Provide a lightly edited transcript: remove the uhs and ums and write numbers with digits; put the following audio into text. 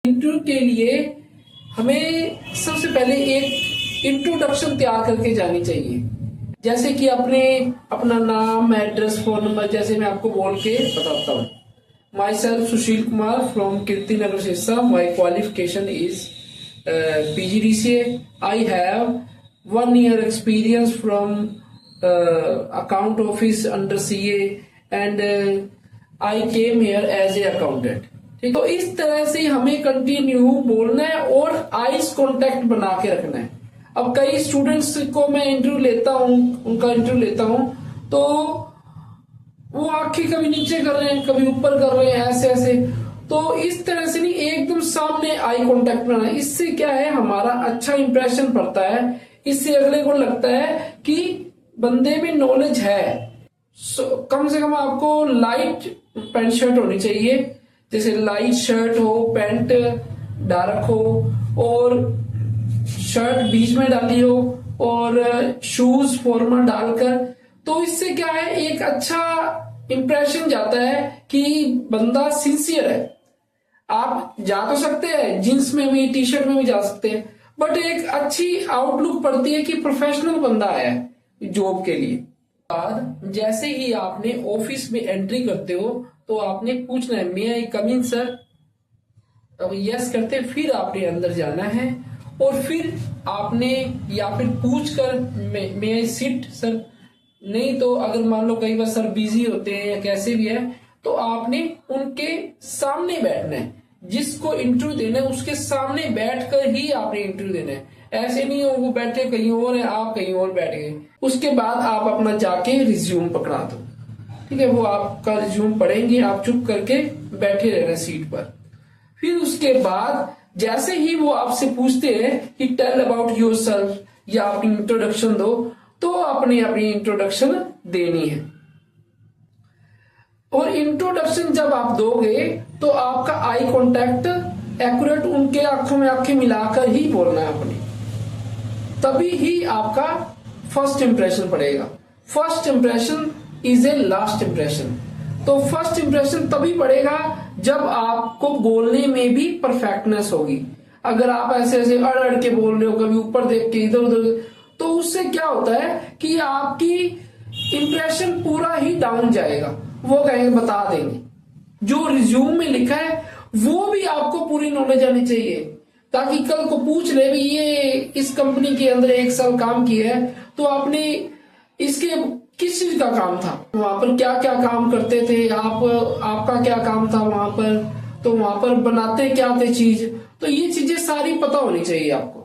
Interview के लिए हमें सबसे पहले एक इंट्रोडक्शन तैयार करके जानी चाहिए। जैसे कि अपना नाम, एड्रेस, फोन नंबर जैसे मैं आपको बोल के बताता हूँ। My self Sushil Kumar from Kirti Nagar Sirsa. My qualification is PGDCA. I have 1 year experience from account office under CA and I came here as a accountant. ठीक, तो इस तरह से हमें कंटिन्यू बोलना है और आईज कांटेक्ट बना के रखना है। अब कई स्टूडेंट्स को मैं इंटरव्यू लेता हूँ, उनका इंटरव्यू लेता हूँ, तो वो आंखें कभी नीचे कर रहे हैं, कभी ऊपर कर रहे हैं, ऐसे ऐसे। तो इस तरह से नहीं, एकदम सामने आई कांटेक्ट बनाना। इससे क्या है, हमारा अच्छा इंप्रेशन पड़ता है। इससे अगले को लगता है कि बंदे में नॉलेज है। कम से कम आपको लाइट पैंट शर्ट होनी चाहिए, जैसे लाइट शर्ट हो, पैंट डार्क हो और शर्ट बीच में डाली हो और शूज फॉर्मल डालकर। तो इससे क्या है, एक अच्छा इंप्रेशन जाता है कि बंदा सिंसियर है। आप जा तो सकते हैं जींस में भी, टी शर्ट में भी जा सकते हैं, बट एक अच्छी आउटलुक पड़ती है कि प्रोफेशनल बंदा है जॉब के लिए। बाद जैसे ही आपने ऑफिस में एंट्री करते हो तो आपने पूछना है, मे आई कम इन सर। अब यस करते, फिर आपने अंदर जाना है और फिर आपने या फिर पूछ कर मे आई सिट सर। नहीं तो अगर मान लो कई बार सर बिजी होते हैं या कैसे भी है, तो आपने उनके सामने बैठना है। जिसको इंटरव्यू देना है उसके सामने बैठकर ही आपने इंटरव्यू देना है। ऐसे नहीं हो वो बैठे कहीं और है, आप कहीं और बैठ गए। उसके बाद आप अपना जाके रिज्यूम पकड़ा दो। ठीक है, वो आपका रिज्यूम पढ़ेंगे, आप चुप करके बैठे रहना सीट पर। फिर उसके बाद जैसे ही वो आपसे पूछते हैं कि टेल अबाउट योरसेल्फ या अपनी इंट्रोडक्शन दो, तो आपने अपनी इंट्रोडक्शन देनी है। और इंट्रोडक्शन जब आप दोगे तो आपका आई कांटेक्ट एक्यूरेट उनके आंखों में आंखें मिलाकर ही बोलना है अपनी, तभी ही आपका फर्स्ट इंप्रेशन पड़ेगा। First impression is a last impression. तो फर्स्ट इंप्रेशन तभी पड़ेगा जब आपको बोलने में भी परफेक्टनेस होगी। अगर आप ऐसे ऐसे अड़ अड़ के बोल रहे हो, कभी ऊपर देख के इधर उधर, तो उससे क्या होता है कि आपकी इंप्रेशन पूरा ही डाउन जाएगा। वो कहेंगे, बता देंगे। जो रिज्यूम में लिखा है वो भी आपको पूरी नॉलेज आनी चाहिए, ताकि कल को पूछ ले भी ये इस कंपनी के अंदर 1 साल काम किया है, तो आपने इसके किस चीज का काम था, वहां पर क्या क्या काम करते थे आपका क्या काम था वहां पर, तो वहां पर बनाते क्या थे चीज। तो ये चीजें सारी पता होनी चाहिए आपको।